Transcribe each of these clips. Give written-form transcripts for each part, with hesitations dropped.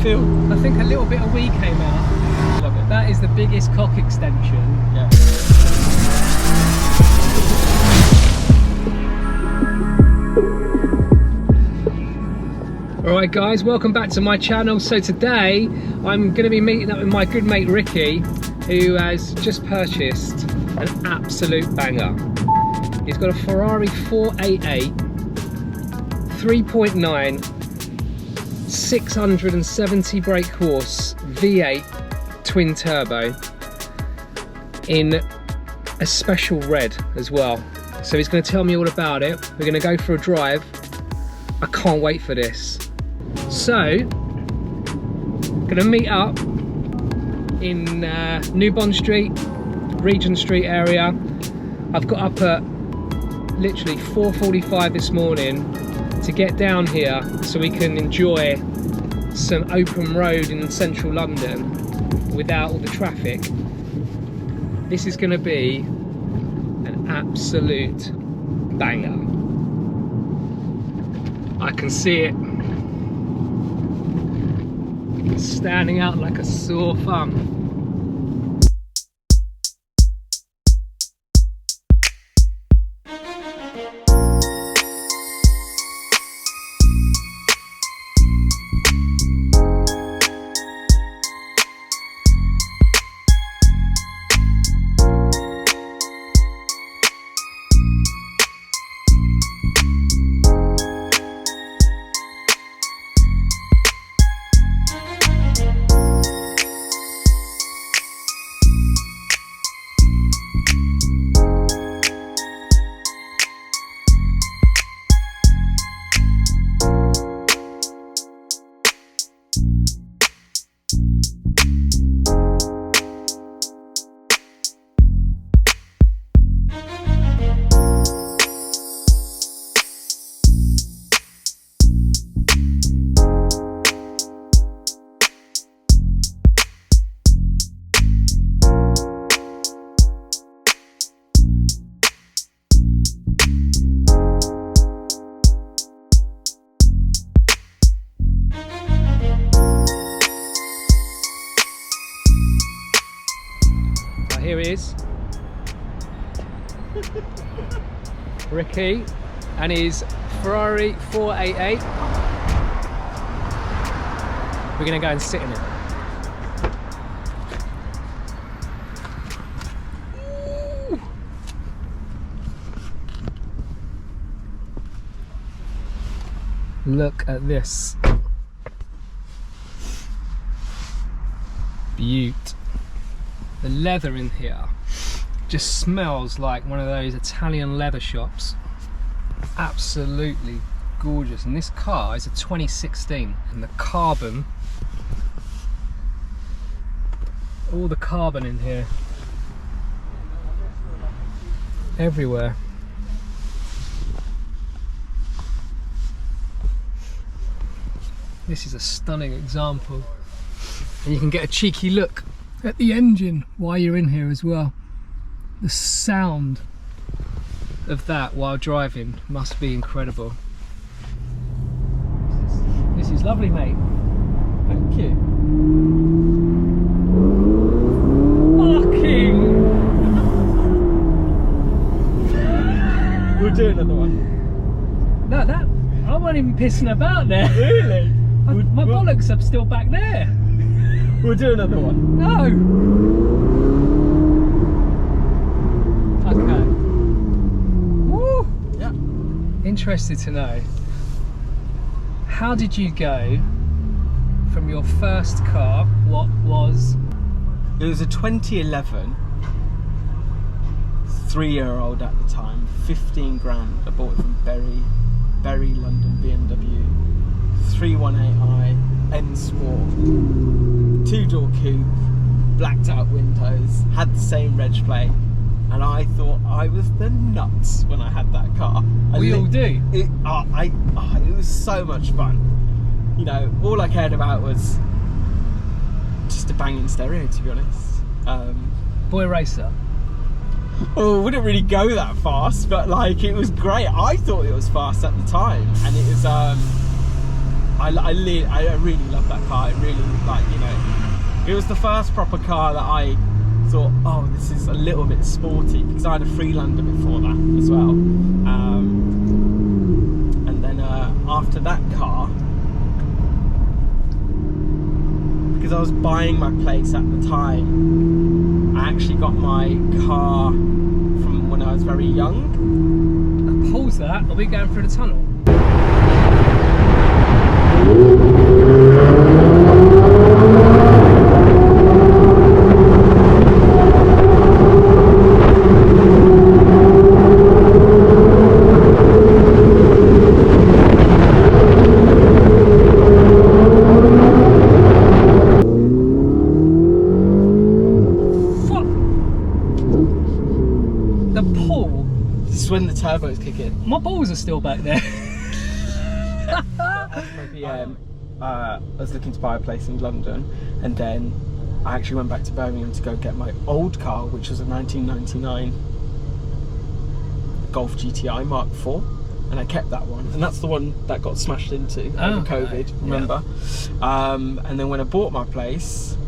feel? I think a little bit of wee came out. Love it. That is the biggest cock extension. Yeah. Alright guys, welcome back to my channel. So today I'm going to be meeting up with my good mate Ricky, who has just purchased an absolute banger. He's got a Ferrari 488 3.9 670 brake horse V8 twin turbo in a special red as well. So he's going to tell me all about it. We're going to go for a drive. I can't wait for this. So, gonna meet up in New Bond Street, Regent Street area. I've got up at literally 4:45 this morning to get down here so we can enjoy some open road in central London without all the traffic. This is gonna be an absolute banger. I can see it standing out like a sore thumb. Here he is, Ricky and his Ferrari 488. We're gonna go and sit in it. Ooh. Look at this. Beaut. The leather in here just smells like one of those Italian leather shops. Absolutely gorgeous. And this car is a 2016, and the carbon, all the carbon in here, everywhere. This is a stunning example, and you can get a cheeky look at the engine while you're in here as well. The sound of that while driving must be incredible. This is lovely, mate. Thank you. Fucking! We'll do another one. No, that I wasn't even pissing about there. Really? My bollocks are still back there. We'll do another one. No. Okay. Woo. Yeah. Interested to know, how did you go from your first car, what was? It was a 2011, 3-year-old at the time, 15 grand. I bought it from Bury, London BMW, 318i, N Sport, 2-door coupe, blacked out windows, had the same reg plate, and I thought I was the nuts when I had that car. We all do. It was so much fun. You know, all I cared about was just a banging stereo, to be honest. Boy racer. Well, it wouldn't really go that fast, but like it was great. I thought it was fast at the time, and it was I really love that car. It really, like, you know, it was the first proper car that I thought, oh, this is a little bit sporty, because I had a Freelander before that as well. And then after that car, because I was buying my place at the time, I actually got my car from when I was very young. Pause that. Are we going through the tunnel? When the turbos kick in. My balls are still back there. Maybe I was looking to buy a place in London, and then I actually went back to Birmingham to go get my old car, which was a 1999 Golf GTI Mark IV, and I kept that one, and that's the one that got smashed into over COVID, remember? Yeah. And then when I bought my place,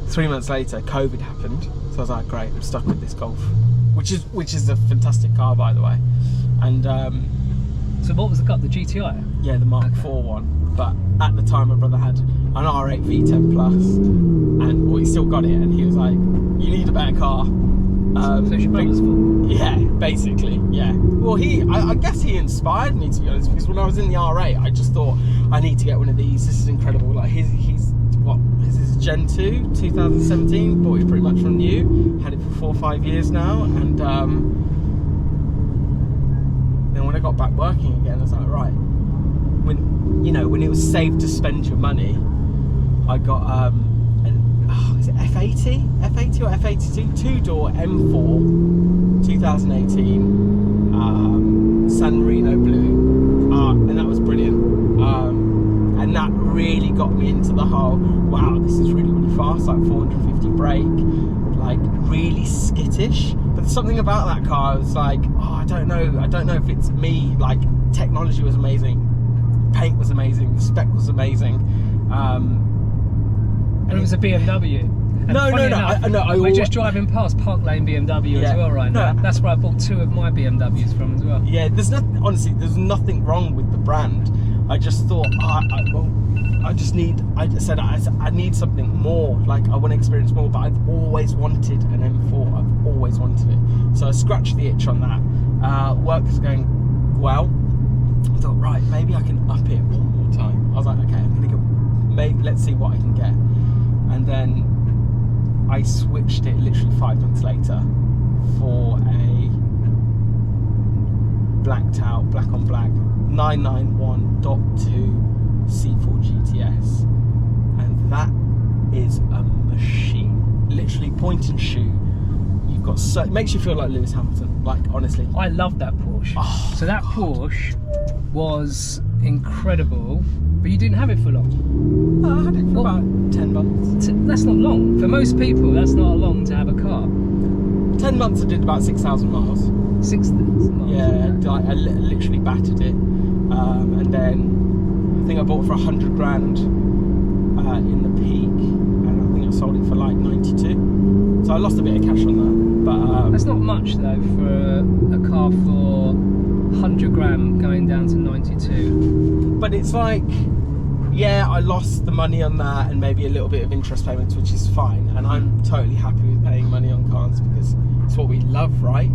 3 months later, COVID happened, so I was like, great, I'm stuck with this Golf. Which is a fantastic car, by the way. And so what was the car? The GTI? Yeah, the Mark IV one. But at the time, my brother had an R8 V10 Plus, and well, he still got it. And he was like, "You need a better car." So it's your brother's fault? Yeah, basically, yeah. Well, I guess he inspired me, to be honest, because when I was in the R8, I just thought I need to get one of these. This is incredible. Like he's what is this, Gen 2 2017, bought it pretty much from new, had it for 4 or 5 years now, and then when I got back working again, I was like, right, when it was safe to spend your money, I got is it F80 or F82 2-door M4 2018 San Marino blue, and that was brilliant. And that really got me into the whole, wow, this is really, really fast, like 450 brake, like really skittish. But there's something about that car, I was like, oh, I don't know if it's me. Like, technology was amazing, paint was amazing, the spec was amazing. And it was a BMW. And no, we're just driving past Park Lane BMW as well right now. That's where I bought 2 of my BMWs from as well. Yeah, honestly, there's nothing wrong with the brand. I just thought, I need something more. Like, I want to experience more, but I've always wanted an M4. I've always wanted it. So I scratched the itch on that. Work is going well. I thought, right, maybe I can up it one more time. I was like, okay, I'm gonna go. Let's see what I can get. And then I switched it literally 5 months later for a blacked out, black on black 991.2 C4 GTS, and that is a machine. Literally point and shoot. You've got it makes you feel like Lewis Hamilton. Like, honestly, I love that Porsche. Oh, so that Porsche was incredible, but you didn't have it for long. No, I had it for about 10 months. That's not long for most people. That's not long to have a car. 10 months I did about 6,000 miles. 6,000 miles. Yeah, like, I literally battered it, and then I think I bought it for 100 grand in the peak, and I think I sold it for like 92. So I lost a bit of cash on that. But that's not much though for a car for 100 grand going down to 92. But it's like, yeah, I lost the money on that and maybe a little bit of interest payments, which is fine. And I'm totally happy with paying money on cars because it's what we love, right?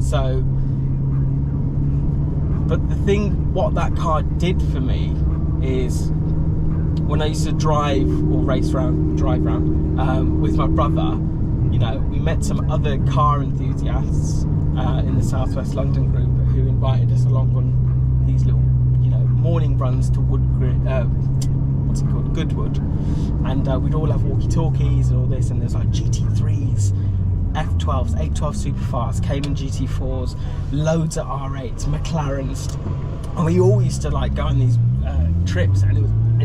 So, but what that car did for me is, when I used to drive around with my brother, you know, we met some other car enthusiasts in the Southwest London group who invited us along on these little, you know, morning runs to Goodwood, and we'd all have walkie-talkies and all this, and there's like GT3s, F12s, 812 Superfast, Cayman GT4s, loads of R8s, McLarens, and we all used to like go on these trips, and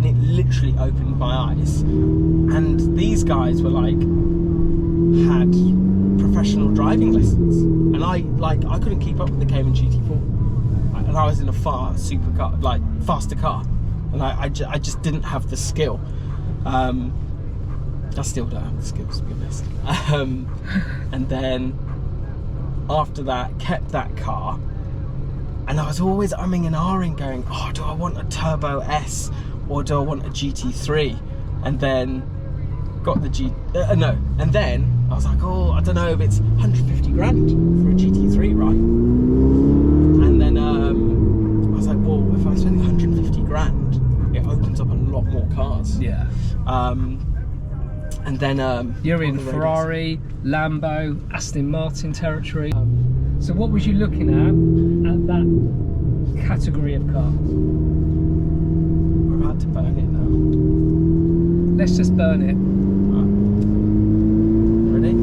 it literally opened my eyes. And these guys were like, had professional driving lessons, and I couldn't keep up with the Cayman GT4, and I was in a faster car, and I just didn't have the skill. I still don't have the skills, to be honest. And then after that, kept that car, and I was always umming and ahhing, going, oh, do I want a Turbo S or do I want a GT3? And then got the and then I was like, oh, I don't know if it's 150 grand for a GT3, right? And then I was like, well, if I'm spending 150 grand, it opens up a lot more cars. Yeah. And then you're in Ferrari, Lambo, Aston Martin territory. So what was you looking at that category of car? We're about to burn it now. Let's just burn it. Ready?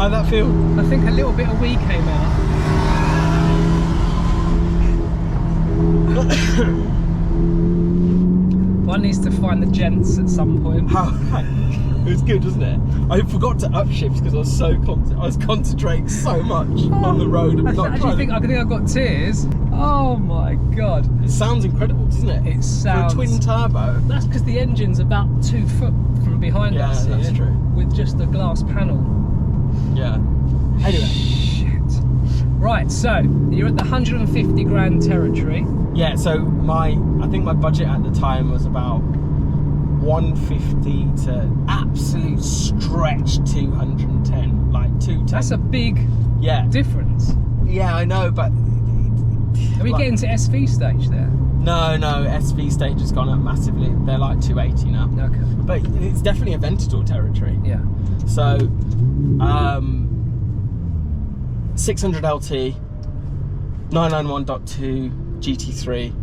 How'd that feel? I think a little bit of wee came out. One needs to find the gents at some point. It was good, wasn't it? I forgot to upshift because I was so I was concentrating so much on the road. And I think I got tears. Oh my god! It sounds incredible, doesn't it? It sounds. For a twin turbo. That's because the engine's about 2 foot from behind us. Yeah, that's here, true. With just a glass panel. Yeah. Anyway. Shit. Right, so you're at the 150 grand territory. Yeah. So I think my budget at the time was about 150 to absolute stretch 210, like 210. That's a big difference. Yeah, I know, but are we getting to SV stage there? No, SV stage has gone up massively. They're like 280 now. Okay. But it's definitely Aventador territory. Yeah. So 600 LT, 991.2 GT3.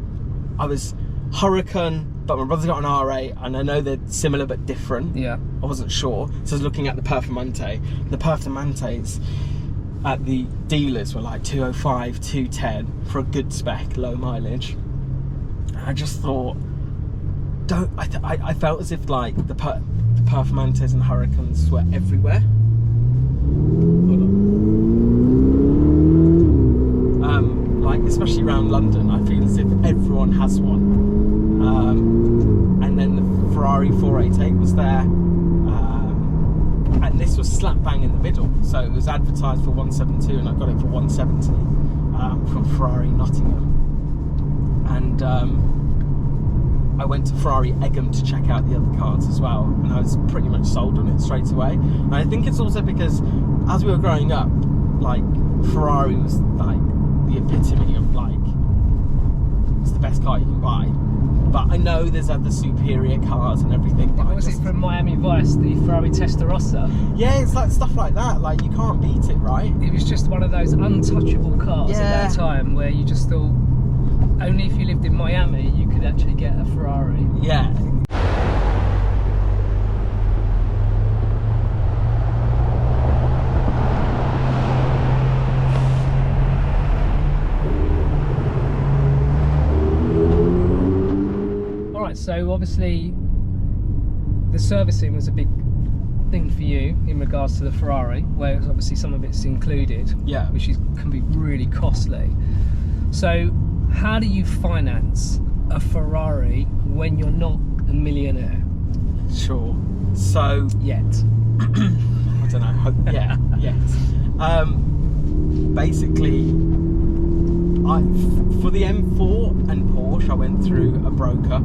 I was Huracan, but my brother's got an R8, and I know they're similar but different. Yeah. I wasn't sure, so I was looking at the Performante. The Performantes at the dealers were like 205, 210 for a good spec, low mileage. And I just thought, I felt as if like the Performantes and Huracans were everywhere. Hold on. Like especially around London, I feel as if everyone has one. And then the Ferrari 488 was there, and this was slap bang in the middle. So it was advertised for 172, and I got it for 170 from Ferrari Nottingham. And I went to Ferrari Egham to check out the other cars as well, and I was pretty much sold on it straight away. And I think it's also because as we were growing up, like Ferrari was like the epitome of like, it's the best car you can buy. But I know there's other superior cars and everything. But was it from Miami Vice, the Ferrari Testarossa? Yeah, it's like stuff like that. Like you can't beat it, right? It was just one of those untouchable cars at that time where you just thought only if you lived in Miami you could actually get a Ferrari. Yeah. So obviously the servicing was a big thing for you in regards to the Ferrari, where obviously some of it's included, which can be really costly. So how do you finance a Ferrari when you're not a millionaire? Sure. So yet. I don't know. Yet. Basically, for the M4 and Porsche, I went through a broker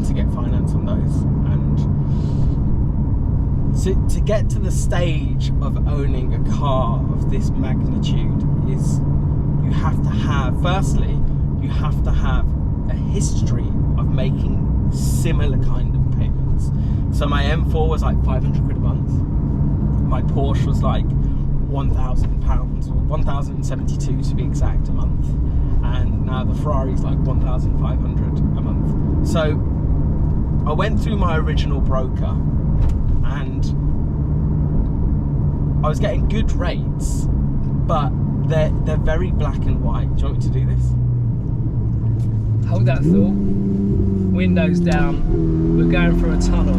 to get finance on those, and to get to the stage of owning a car of this magnitude is you have to have a history of making similar kind of payments. So my M4 was like 500 quid a month, my Porsche was like £1,000 or 1,072 to be exact a month, and now the Ferrari's like 1,500 a month. So I went through my original broker and I was getting good rates, but they're very black and white. Do you want me to do this? Hold that thought. Windows down. We're going through a tunnel.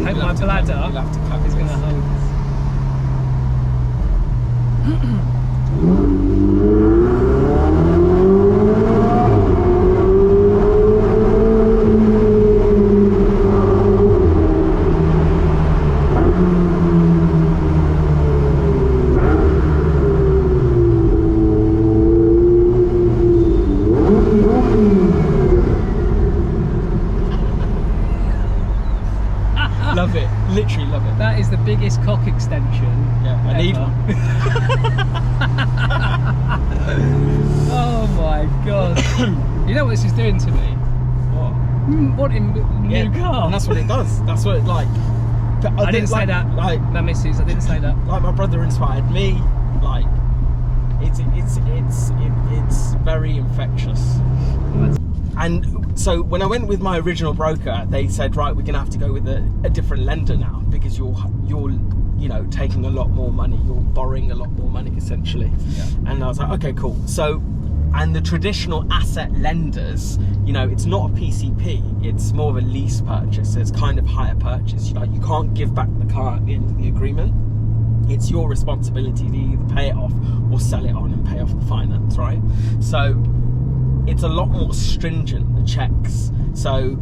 Hope my bladder is going to hold this. Love it, literally love it. That is the biggest cock extension. Yeah, I need one. Oh my god. You know what this is doing to me? What? Wanting a new car. And that's what it does. That's what it like. I didn't say that. Like my missus, I didn't say that. Like my brother inspired me. Like it's very infectious. And so when I went with my original broker, they said, right, we're gonna have to go with a different lender now because you're you know, taking a lot more money, you're borrowing a lot more money essentially. Yeah. And I was like, okay, cool. So, and the traditional asset lenders, you know, it's not a PCP, it's more of a lease purchase. So it's kind of hire purchase. You know, you can't give back the car at the end of the agreement. It's your responsibility to either pay it off or sell it on and pay off the finance, right? So it's a lot more stringent, the checks. So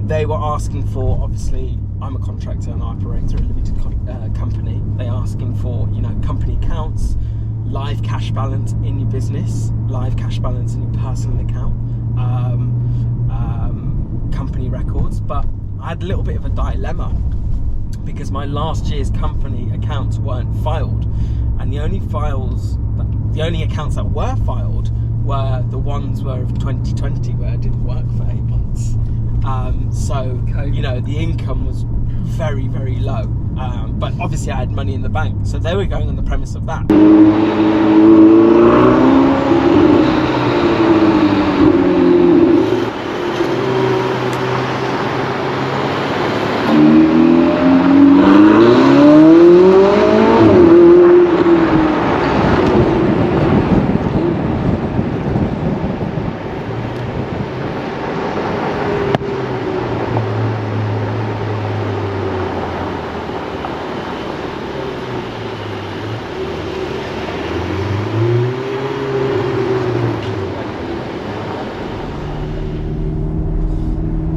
they were asking for, obviously, I'm a contractor and I operate through a limited company. They're asking for, you know, company accounts, live cash balance in your business, live cash balance in your personal account, company records. But I had a little bit of a dilemma because my last year's company accounts weren't filed, and the only accounts that were filed were the ones were of 2020 where I didn't work for 8 months. So, you know, the income was very, very low. But obviously I had money in the bank. So they were going on the premise of that.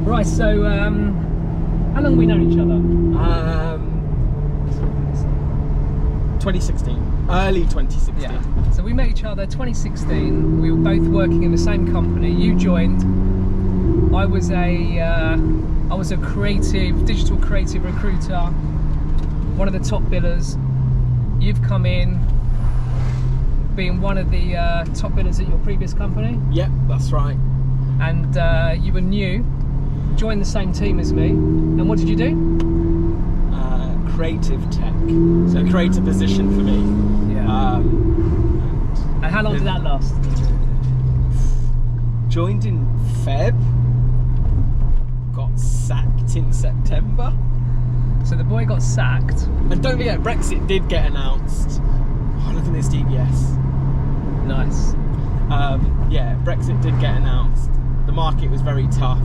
Right, so how long have we known each other? 2016, early 2016. Yeah. So we met each other 2016. We were both working in the same company. You joined. I was a digital creative recruiter, one of the top billers. You've come in being one of the top billers at your previous company. Yep, that's right. And you were new, joined the same team as me. And what did you do? Creative tech, so create a position for me. Yeah. And how long did that last? Joined in Feb, got sacked in September. So the boy got sacked. And don't forget, Brexit did get announced. Oh, look at this DBS. Nice. Yeah, Brexit did get announced. The market was very tough.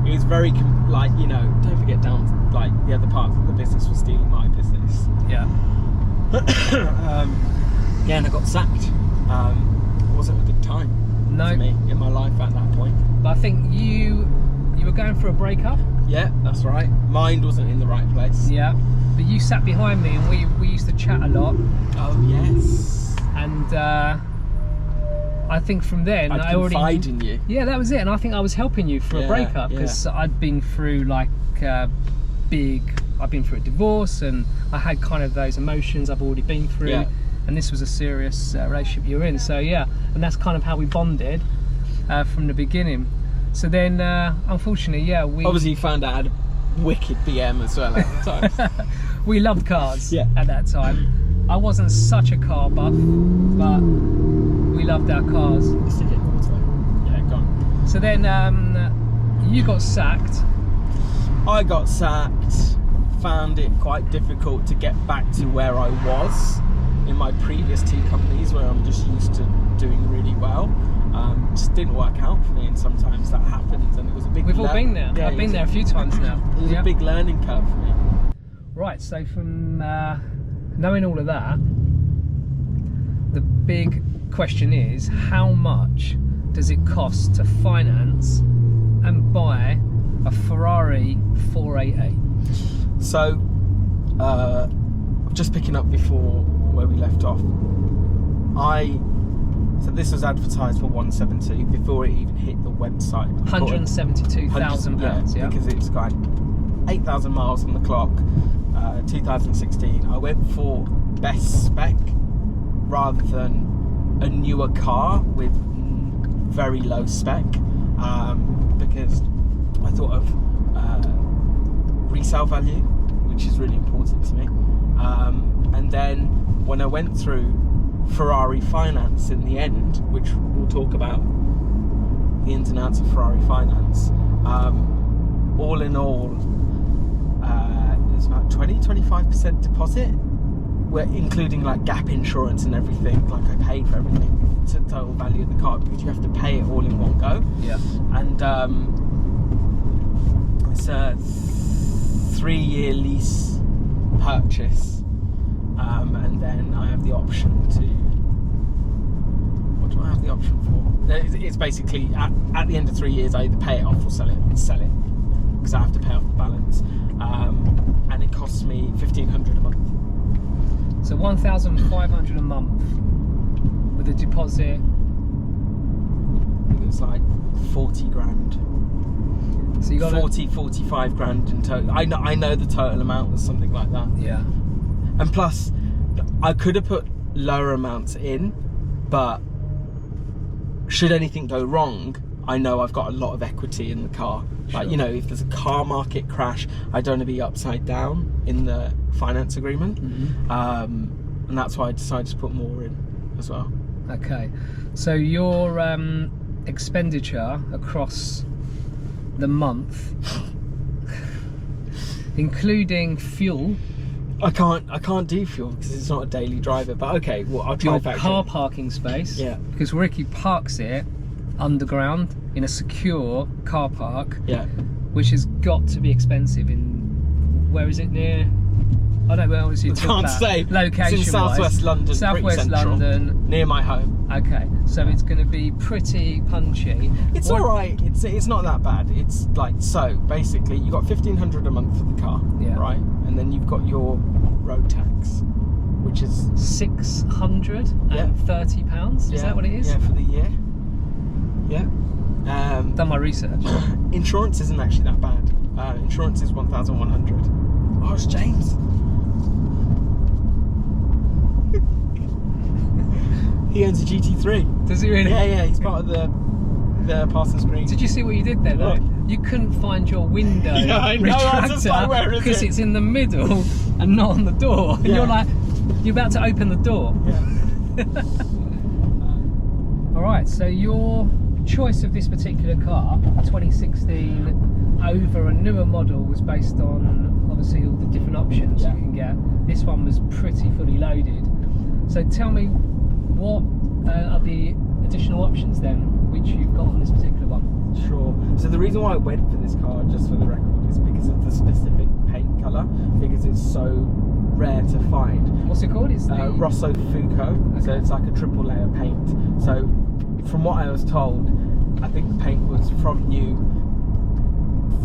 It was very, like, you know, don't forget down, like, the other parts of the business was stealing my business. Yeah. Yeah, and I got sacked. It wasn't a good time for me in my life at that point. But I think you were going for a breakup. Yeah, that's right. Mind wasn't in the right place. Yeah. But you sat behind me and we used to chat a lot. Oh, yes. And I think from then I'd confide in you. Yeah, that was it. And I think I was helping you for a breakup because I'd been through like I've been through a divorce and I had kind of those emotions I've already been through. Yeah. And this was a serious relationship you were in. So yeah, and that's kind of how we bonded from the beginning. So then, unfortunately, yeah, we obviously found out I had a wicked BM as well at the time. we loved cars at that time. I wasn't such a car buff, but we loved our cars. Just to get water. So then you got sacked. I got sacked, found it quite difficult to get back to where I was in my previous 2 companies, where I'm just used to doing really well. Just didn't work out for me, and sometimes that happens, and it was a big... We've all been there. Yeah, I've been there a few times now. It was a big learning curve for me. Right, so from knowing all of that, the big question is, how much does it cost to finance and buy a Ferrari 488? So, just picking up before where we left off, so this was advertised for 172 before it even hit the website. £172,000, yeah. Because it's got 8,000 miles on the clock. 2016. I went for best spec rather than a newer car with very low spec, because I thought of resale value, which is really important to me. And then when I went through Ferrari finance in the end, which we'll talk about the ins and outs of Ferrari finance, all in all, it's about 20-25% deposit, including like gap insurance and everything. Like I paid for everything to total value of the car, because you have to pay it all in one go. Yeah. And it's a 3-year lease purchase, and then I have the option to... What do I have the option for? It's basically at the end of 3 years, I either pay it off or sell it, because I have to pay off the balance. And it costs me $1,500 a month. So $1,500 a month with a deposit. I think it's like 40 grand. So you got 45 grand in total. I know the total amount was something like that. Yeah. And plus, I could have put lower amounts in, but should anything go wrong, I know I've got a lot of equity in the car. Sure. Like, you know, if there's a car market crash, I don't want to be upside down in the finance agreement. Mm-hmm. And that's why I decided to put more in as well. Okay. So your expenditure across the month, including fuel. I can't do fuel because it's not a daily driver. But okay, well, I'll try. Your car parking space. Yeah. Because Ricky parks it underground in a secure car park. Yeah. Which has got to be expensive. Where is it near? I don't know. Obviously, you can't say. Location. It's in southwest London. Southwest London, near my home. Okay, so it's going to be pretty punchy. It's all right. It's not that bad. It's like, so basically you got $1,500 a month for the car, yeah, right? And then you've got your road tax, which is £630. Is that what it is? Yeah, for the year. Yeah. Done my research. Insurance isn't actually that bad. Insurance is 1,100. Oh, it's James. He owns a GT3. Does he really? Yeah, he's part of the Parsons Green. Did you see what you did there, though? What? You couldn't find your window retractor because it's in the middle and not on the door. And you're like, you're about to open the door. Yeah. All right, so your choice of this particular car, 2016, over a newer model, was based on obviously all the different options you can get. This one was pretty fully loaded. So tell me, what are the additional options then which you've got on this particular one? Sure. So the reason why I went for this car, just for the record, is because of the specific paint colour, because it's so rare to find. What's it called? It's the Rosso Fuco. Okay. So it's like a triple layer paint. So from what I was told, I think the paint was from new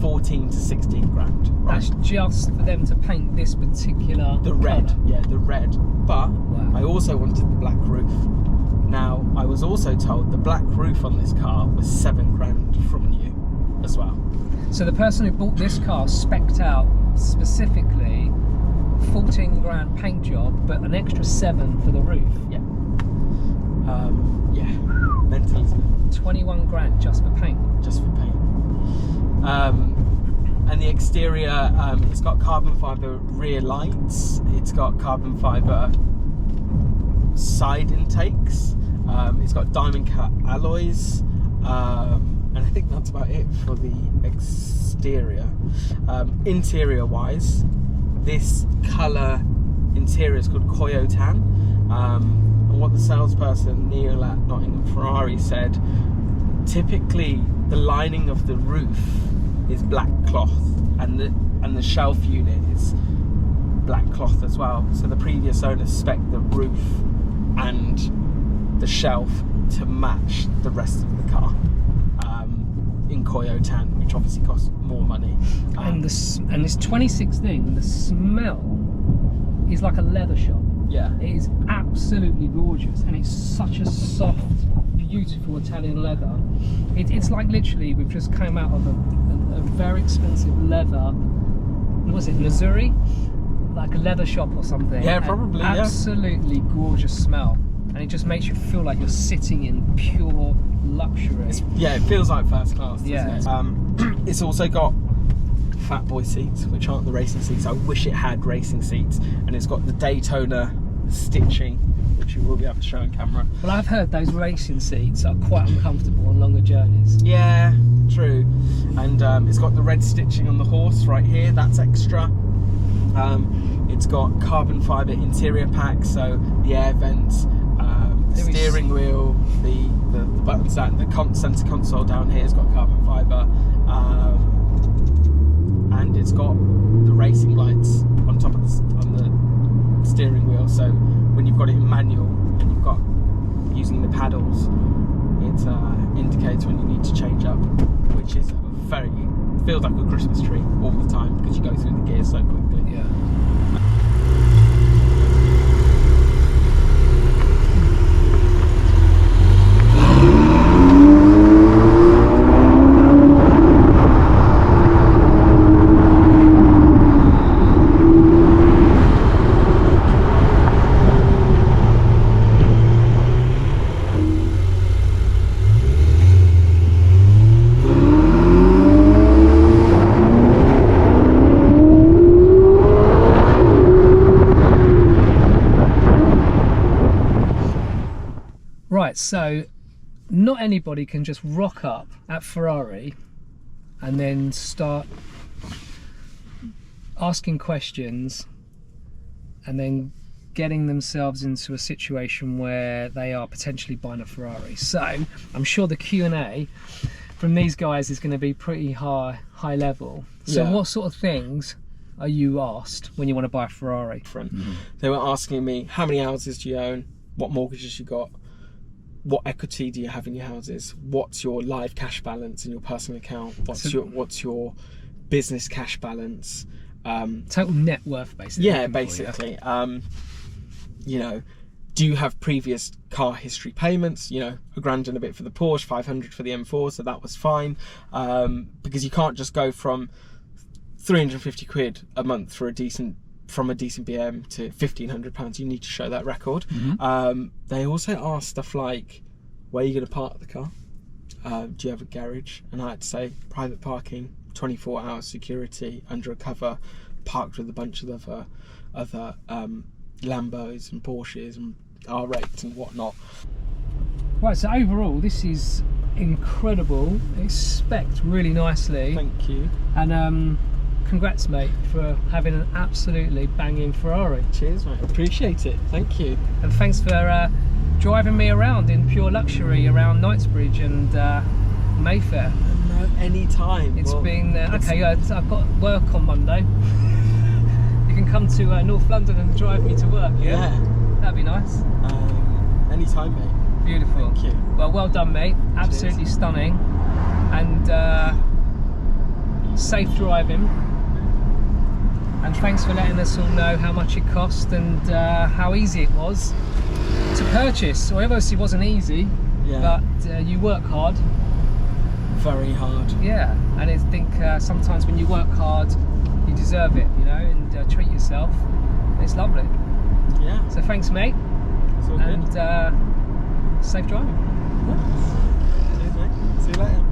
14 to 16 grand. Right? That's just for them to paint this particular the red colour. Yeah, the red. But I also wanted the black roof. Now I was also told the black roof on this car was 7 grand from new as well. So the person who bought this car spec'd out specifically 14 grand paint job, but an extra 7 for the roof. Yeah. Yeah. Mental, isn't it? 21 grand just for paint. Just for paint. And the exterior, it's got carbon fibre rear lights. It's got carbon fibre side intakes. It's got diamond cut alloys. And I think that's about it for the exterior. Interior wise, this colour interior is called Koyo Tan. And what the salesperson Neil at Nottingham Ferrari said, typically the lining of the roof is black cloth, and the shelf unit is black cloth as well. So the previous owners spec'd the roof and the shelf to match the rest of the car in Koyo Tan, which obviously costs more money. And this 2016, the smell is like a leather shop. Yeah, it is absolutely gorgeous, and it's such a soft, beautiful Italian leather. It's like literally we've just come out of a very expensive leather. What was it, Missouri? Like a leather shop or something. Yeah, probably. Absolutely gorgeous smell, and it just makes you feel like you're sitting in pure luxury. Yeah, it feels like first class. Yeah. Doesn't it? It's also got fat boy seats, which aren't the racing seats. I wish it had racing seats, and it's got the Daytona stitching, which you will be able to show on camera. Well, I've heard those racing seats are quite uncomfortable on longer journeys. Yeah, true. And it's got the red stitching on the horse right here. That's extra. It's got carbon fibre interior pack, so the air vents, the steering wheel, the buttons down, the centre console down here has got carbon fibre, and it's got the racing lights on top of the steering wheel. So when you've got it in manual and you've got using the paddles, it indicates when you need to change up, which is feels like a Christmas tree all the time because you go through the gears so quickly. Yeah. Right, so not anybody can just rock up at Ferrari and then start asking questions and then getting themselves into a situation where they are potentially buying a Ferrari. So I'm sure the Q&A from these guys is going to be pretty high level. So Yeah. what sort of things are you asked when you want to buy a Ferrari? They were asking me, how many houses do you own? What mortgages you got? What equity do you have in your houses? What's your live cash balance in your personal account? What's your business cash balance? Total net worth, basically. Yeah, basically. You know, do you have previous car history payments? You know, $1,000 and a bit for the Porsche, 500 for the M4, so that was fine. Because you can't just go from 350 quid a month for from a decent BM to £1,500. You need to show that record. They also asked stuff like, where are you going to park the car? Do you have a garage? And I had to say private parking, 24-hour security, under a cover, parked with a bunch of other Lambos and Porsches and R8s and whatnot. Right, so overall this is incredible. It's spec'd really nicely. Thank you. And congrats, mate, for having an absolutely banging Ferrari. Cheers, mate. Appreciate it. Thank you. And thanks for driving me around in pure luxury around Knightsbridge and Mayfair. No, any time. It's been okay. I've got work on Monday. You can come to North London and drive me to work. Yeah, that'd be nice. Any time, mate. Beautiful. Thank you. Well done, mate. Absolutely Cheers. Stunning. And safe driving. And thanks for letting us all know how much it cost and how easy it was to purchase. Well, obviously it wasn't easy, but you work hard. Very hard. Yeah, and I think sometimes when you work hard, you deserve it, you know, and treat yourself. It's lovely. Yeah. So thanks, mate. It's all good. And safe driving. Cheers, mate. See you later.